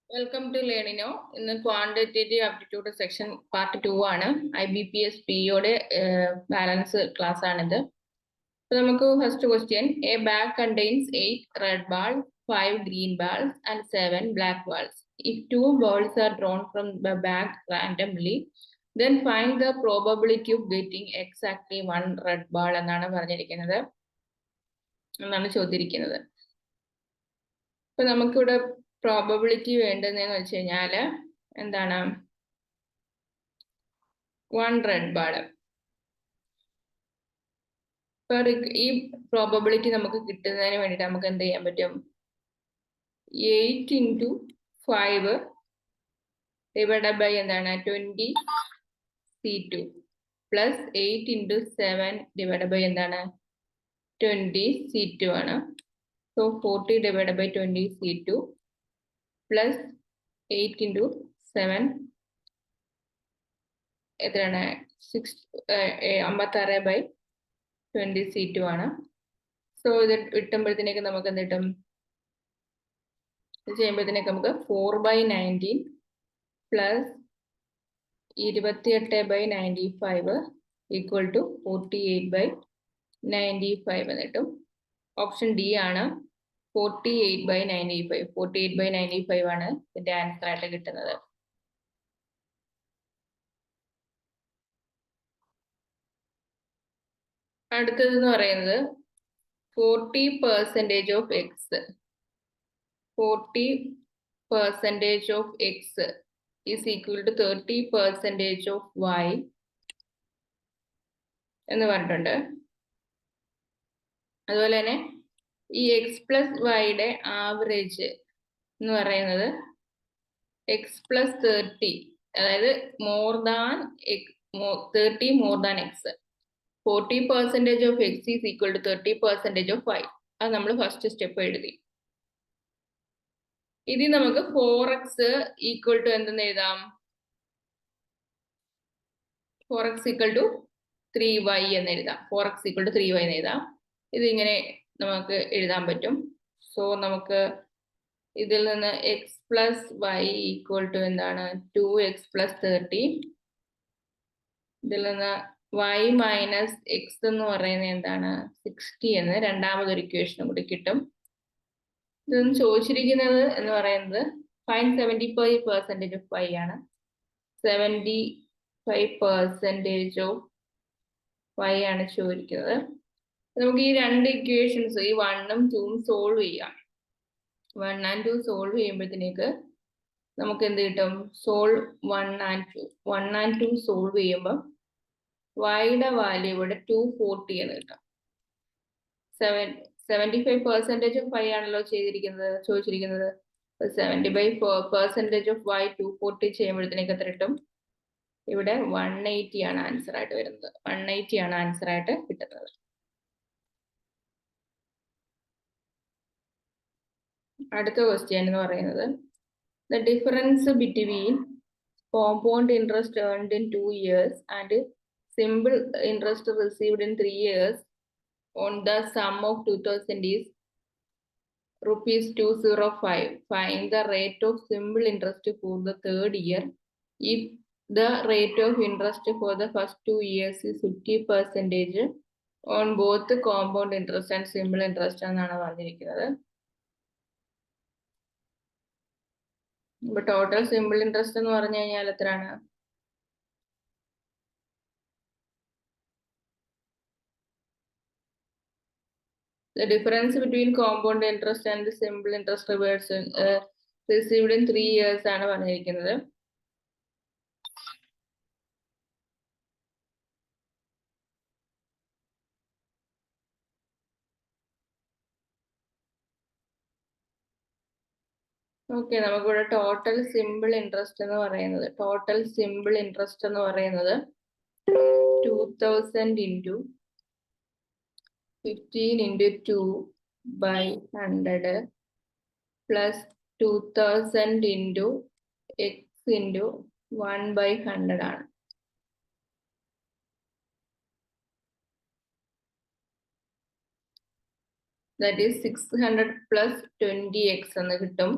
Welcome to Learnino. In the quantitative aptitude section part 2 ആണ് IBPS POയുടെ balance class ആണിത്. So നമുക്ക് first question. A bag contains 8 red balls, 5 green balls and 7 black balls. If 2 balls are drawn from the bag randomly, then find the probability of getting exactly 1 red ball എന്നാണ് പറഞ്ഞിരിക്കുന്നത്. എന്നാണ് ചോദിച്ചിരിക്കുന്നത്. അപ്പോൾ നമുക്കിവിടെ probability വേണ്ടതെന്ന് വെച്ച് കഴിഞ്ഞാൽ എന്താണ് 1 റെഡ് ബാൾ. ഈ പ്രോബബിലിറ്റി നമുക്ക് കിട്ടുന്നതിന് വേണ്ടിയിട്ട് നമുക്ക് എന്ത് ചെയ്യാൻ പറ്റും? 8 into 5 divided by എന്താണ് 20C2 plus 8 into 7 divided by എന്താണ് 20C2 ആണ്. So 40 divided by 20C2 plus 8 into 7 എത്രയാണ് 56 by 20C2 ആണ്. സോ ഇത് കിട്ടുമ്പോഴത്തേക്ക് നമുക്ക് എന്ത് കിട്ടും? ഇത് ചെയ്യുമ്പോഴത്തേക്ക് നമുക്ക് 4/19 പ്ലസ് 28/95 ഈക്വൽ ടു 48/95 എന്ന് കിട്ടും. ഓപ്ഷൻ ഡി ആണ് 48/95. 48/95 ആണ് ഇതിന്റെ ആൻസർ ആയിട്ട് കിട്ടുന്നത്. അടുത്തതെന്ന് പറയുന്നത് 40% of x. 40% of x is equal to 30% of y എന്ന് പറഞ്ഞിട്ടുണ്ട്. അതുപോലെ തന്നെ ഈ എക്സ് പ്ലസ് വൈയുടെ ആവറേജ് എന്ന് പറയുന്നത് എക്സ് പ്ലസ് 30, അതായത് more than 30 more than X. 40% of x is equal to 30% of y. അത് നമ്മൾ ഫസ്റ്റ് സ്റ്റെപ്പ് എഴുതി. ഇതിൽ നമുക്ക് 4x ഈക്വൽ ടു എന്തെന്ന് എഴുതാം? 4x ഈക്വൽ ടു 3y എന്ന് എഴുതാം. 4x ഈക്വൽ ടു 3y എന്ന് എഴുതാം. ഇതിങ്ങനെ നമുക്ക് എഴുതാൻ പറ്റും. സോ നമുക്ക് ഇതിൽ നിന്ന് X plus Y equal to എന്താണ് 2x plus 30. ഇതിൽ നിന്ന് y മൈനസ് എക്സ് എന്ന് പറയുന്നത് എന്താണ് 60 എന്ന് രണ്ടാമതൊരു ഇക്വേഷനും കൂടി കിട്ടും. ഇതൊന്ന് ചോദിച്ചിരിക്കുന്നത് എന്ന് പറയുന്നത് ഫൈൻഡ് 75% of y ആണ്. 75% of y ആണ് ചോദിക്കുന്നത്. നമുക്ക് ഈ രണ്ട് ഇക്വേഷൻസ് ഈ 1ഉം 2ഉം സോൾവ് ചെയ്യാം. 1 and 2 സോൾവ് ചെയ്യുമ്പോഴത്തേക്ക് നമുക്ക് എന്ത് കിട്ടും? Solve 1 and 2. 1 and 2 സോൾവ് ചെയ്യുമ്പോൾ വൈയുടെ വാല്യൂ ഇവിടെ 240 എന്ന് കിട്ടും. 75% of y ആണല്ലോ ചോദിച്ചിരിക്കുന്നത്. 75% of y 240 ചെയ്യുമ്പോഴത്തേക്ക് എത്ര കിട്ടും? ഇവിടെ 180 ആണ് ആൻസർ ആയിട്ട് വരുന്നത്. 180 ആണ് ആൻസർ ആയിട്ട് കിട്ടുന്നത്. അടുത്ത ക്വസ്റ്റ്യൻ എന്ന് പറയുന്നത് the difference between compound interest earned in 2 years and simple interest received in 3 years on the sum of 2000 is ₹205. Find the rate of simple interest for the third year if the rate of interest for the first 2 years is 50% on both the compound interest and simple interest എന്നാണ് പറഞ്ഞിരിക്കുന്നത്. ഇപ്പൊ total simple interest എന്ന് പറഞ്ഞു കഴിഞ്ഞാൽ എത്രയാണ്? The difference between compound interest and the simple interest received in 3 years ആണ് പറഞ്ഞിരിക്കുന്നത്. Okay, നമുക്കിവിടെ ടോട്ടൽ സിമ്പിൾ ഇൻട്രസ്റ്റ് എന്ന് പറയുന്നത് 2000 into 15 into 2/100 plus 2000 into x into 1/100 ആണ്. That is 600 plus 20x എന്ന് കിട്ടും.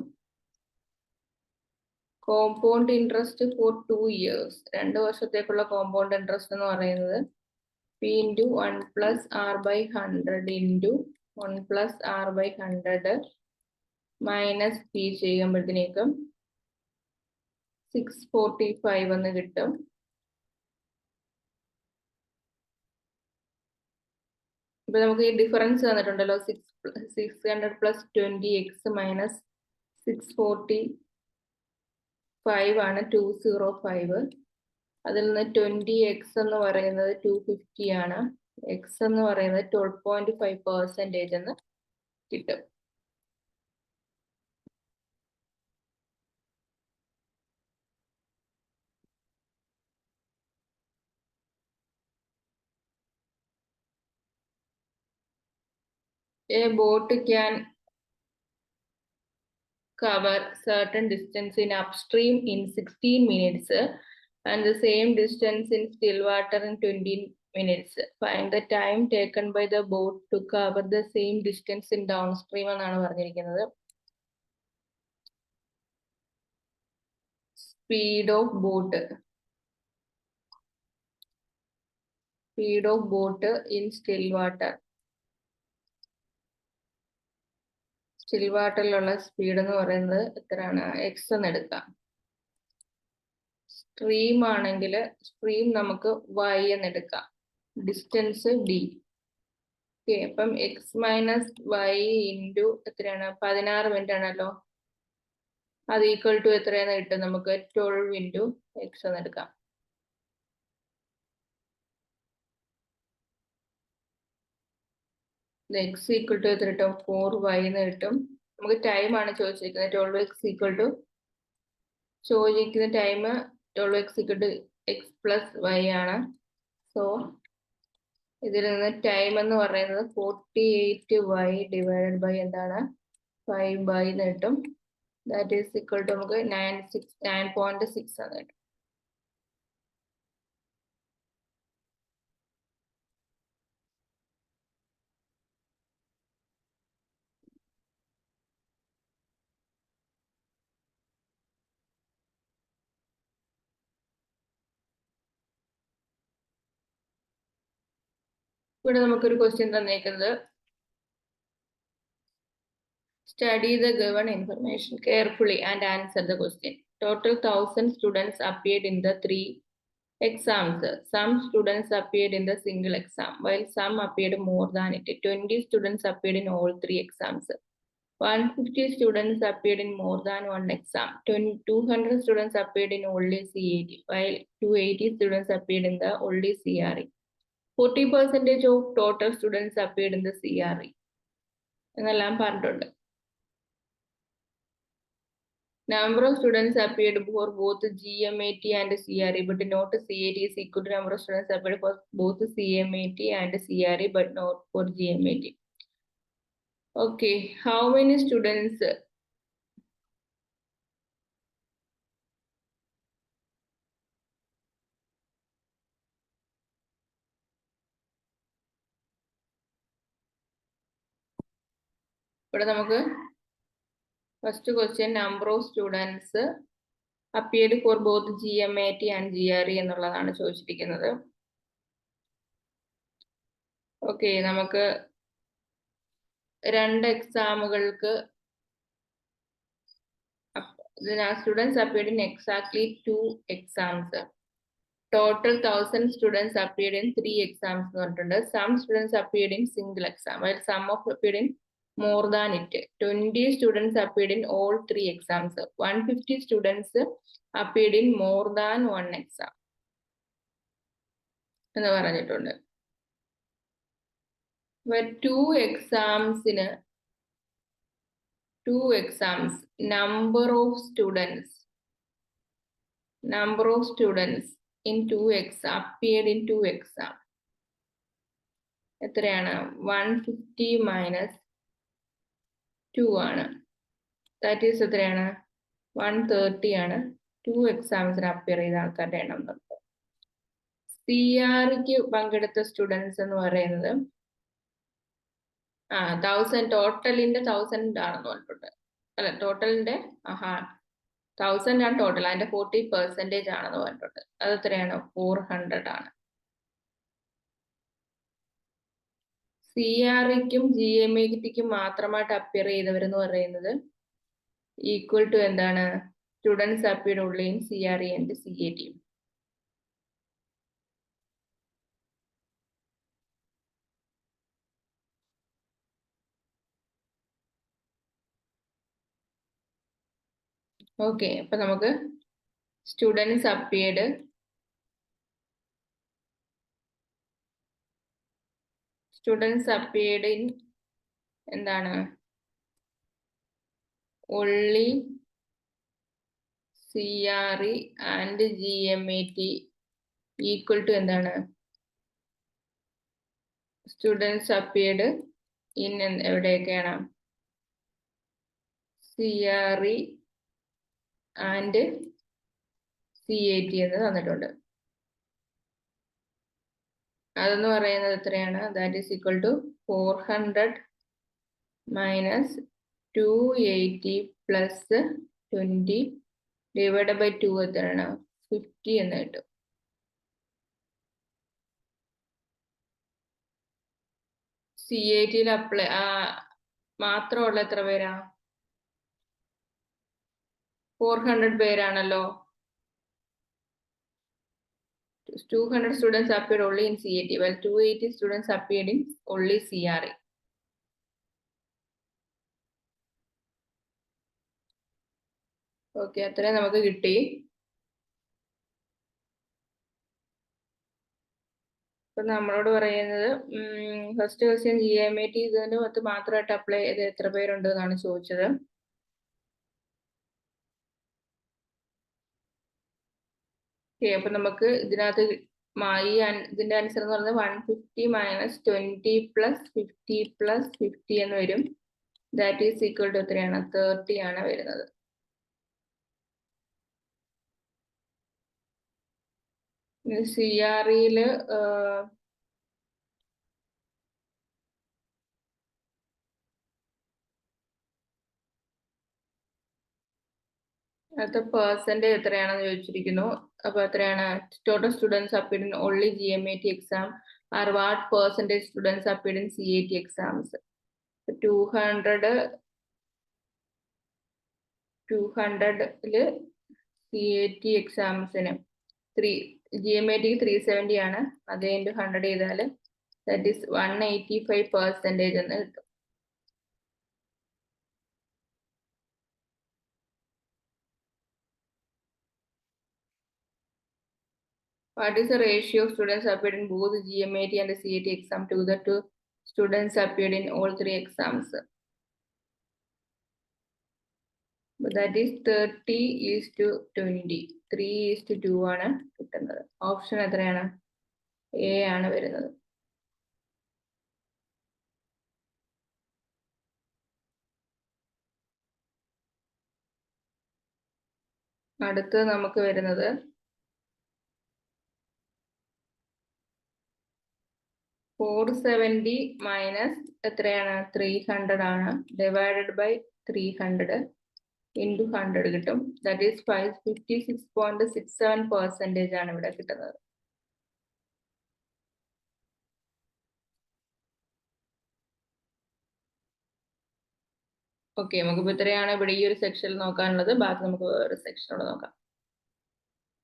Compound interest four 2 years. 2 വർഷത്തേക്കുള്ള കോമ്പൗണ്ട് ഇൻട്രസ്റ്റ് എന്ന് പറയുന്നത് P into 1 plus R by 100 into 1 plus R by 100 minus P ചെയ്യുമ്പോഴത്തേക്കും 645 എന്ന് കിട്ടും. ഇപ്പൊ നമുക്ക് ഈ ഡിഫറൻസ് തന്നിട്ടുണ്ടല്ലോ 600 plus 20x minus 645 ആണ് 205. അതിൽ നിന്ന് 20x എന്ന് പറയുന്നത് 250 ആണ്. x എന്ന് പറയുന്നത് 12.5% എന്ന് കിട്ടും. A boat can cover certain distance in upstream in 16 minutes and the same distance in still water in 20 minutes. Find the time taken by the boat to cover the same distance in downstream എന്നാണ് പറഞ്ഞിരിക്കുന്നത്. Speed of boat. Speed of boat in still water. Still വാട്ടറിലുള്ള speed എന്ന് പറയുന്നത് എത്രയാണ്? x എന്ന് എടുക്കാം. Stream ആണെങ്കിൽ stream നമുക്ക് y എന്ന് എടുക്കാം. Distance d. ഓക്കെ, അപ്പം x മൈനസ് y ഇൻറ്റു എത്രയാണ്? 16 മിനിറ്റ് ആണല്ലോ. അത് ഈക്വൽ ടു എത്രയാന്ന് കിട്ടും? നമുക്ക് 12 ഇൻറ്റു x എന്ന് എടുക്കാം. x ഈക്വൽ ടു എത്ര കിട്ടും? 4y എന്ന് കിട്ടും. നമുക്ക് ടൈം ആണ് ചോദിച്ചിരിക്കുന്നത്. 12x ഈക്വൽ ടു ചോദിക്കുന്ന time 12x equal to x plus y ആണ്. സോ ഇതിൽ നിന്ന് ടൈം എന്ന് പറയുന്നത് 48y ഡിവൈഡഡ് ബൈ എന്താണ്? 5 എന്ന് കിട്ടും. ദാറ്റ് ഈസ് ഈക്വൽ ടു നമുക്ക് 9.6 എന്ന് കിട്ടും. ഇവിടെ നമുക്കൊരു question തന്നേക്കുന്നത് study the given information carefully and answer the question. Total 1000 students appeared in the 3 exams. Some students appeared in the single exam, while some appeared more than it. 20 students appeared in all 3 exams. 150 students appeared in more than one exam. 200 students appeared in only CAT, while 280 students appeared in the only CRE. 40% of total students appeared in the CRE. എന്നെല്ലാം പറഞ്ഞിട്ടുണ്ട്. Number of students appeared for both GMAT and CRE, but not CAT is equal to number of students appeared for both CMAT and CRE, but not for GMAT. Okay, how many students? ഇവിടെ നമുക്ക് first question, number of students appeared for both GMAT and GRE എന്നുള്ളതാണ് ചോദിച്ചിരിക്കുന്നത്. Okay, നമുക്ക് രണ്ട് എക്സാമുകൾക്ക് students appeared in exactly 2 exams. Total 1000 students appeared in 3 exams. Some students appeared in single exam, while some appeared in more than it. 20 students appeared in all 3 exams. 150 students appeared in more than one exam. എന്ന് പറഞ്ഞിട്ടുണ്ട്. But 2 exams, number of students in 2 exams appeared in 2 exams. എത്രയാണ്? 150 minus 2 ആണ്. That is എത്രയാണ്? 130 ആണ്. 2 എക്സാംസിന് appear ചെയ്ത ആൾക്കാരുടെ എണ്ണം. CREക്ക് പങ്കെടുത്ത സ്റ്റുഡൻസ് എന്ന് പറയുന്നത് 1000, ടോട്ടലിന്റെ 1000 ആണെന്ന് പറഞ്ഞിട്ടുണ്ട്. അല്ല, ടോട്ടലിന്റെ 1000 ആണ് ടോട്ടൽ, അതിന്റെ 40% ആണെന്ന് പറഞ്ഞിട്ടുണ്ട്. അത് എത്രയാണ്? 400 ആണ്. CREക്കും GMATക്കും മാത്രമായിട്ട് അപ്പിയർ ചെയ്തവരെന്ന് പറയുന്നത് ഈക്വൽ ടു എന്താണ്? Students appeared only in CRE and CAT. Okay, അപ്പൊ നമുക്ക് സ്റ്റുഡൻസ് അപ്പിയർഡ് ഇൻ എന്താണ്? only CRE and GMAT equal to എന്താണ്? സ്റ്റുഡൻസ് അപ്പിയർഡ് ഇൻ എവിടെയൊക്കെയാണ്? CRE ആൻഡ് CAT എന്ന് തന്നിട്ടുണ്ട്. അതെന്ന് പറയുന്നത് എത്രയാണ്? That is equal to 400 minus 280 plus 20 divide by 2 എത്രയാണ്? 50 എന്ന് കിട്ടും. CATയിൽ അപ്ലൈ മാത്രമുള്ള എത്ര പേരാ? 400 പേരാണല്ലോ. 200 students appeared only in CAT, while 280 students appeared in only CRE. Okay, അത്രയും നമുക്ക് കിട്ടി. ഇപ്പൊ നമ്മളോട് പറയുന്നത് ഫസ്റ്റ് ക്വസ്റ്റ്യൻ GMAT ഇതിന് മാത്രമായിട്ട് അപ്ലൈ ചെയ്ത് എത്ര പേരുണ്ട് എന്നാണ് ചോദിച്ചത്. ഓക്കെ, അപ്പൊ നമുക്ക് ഇതിനകത്ത് ഇതിന്റെ ആൻസർ എന്ന് പറയുന്നത് 150 മൈനസ് 20 പ്ലസ് 50 പ്ലസ് 50 എന്ന് വരും. ദാറ്റ് ഈസ് ഈക്വൽ ടു എത്രയാണ്? 30 ആണ് വരുന്നത്. CREയില് അടുത്ത പെർസെന്റേജ് എത്രയാണെന്ന് ചോദിച്ചിരിക്കുന്നു. അപ്പൊ എത്രയാണ്? Total students appeared in only GMAT exam are what percentage students appeared in CAT exams? 200ല് CAT എക്സാംസിന് GMATക്ക് 370 ആണ്. അത് ഇൻറ്റു 100 ചെയ്താൽ ദാറ്റ് ഈസ് 185% എന്ന് കിട്ടും. What is the ratio of students appeared in both GMAT and CAT exam to the two students appeared in all three exams? But that is 30:20. 3:2 ആണ് കിട്ടുന്നത്. ഓപ്ഷൻ എത്രയാണ്? A ആണ് വരുന്നത്. അടുത്ത് നമുക്ക് വരുന്നത് 470 മൈനസ് എത്രയാണ്? 300 ആണ്. ഡിവൈഡഡ് ബൈ 300 ഇൻറ്റു 100 കിട്ടും. ദാറ്റ് ഈസ് 56.67% ആണ് ഇവിടെ കിട്ടുന്നത്. ഓക്കെ, നമുക്കിപ്പോൾ ഇത്രയാണ് ഇവിടെ ഈ ഒരു സെക്ഷനിൽ നോക്കാനുള്ളത്. ബാക്കി നമുക്ക് വേറെ സെക്ഷനോട് നോക്കാം.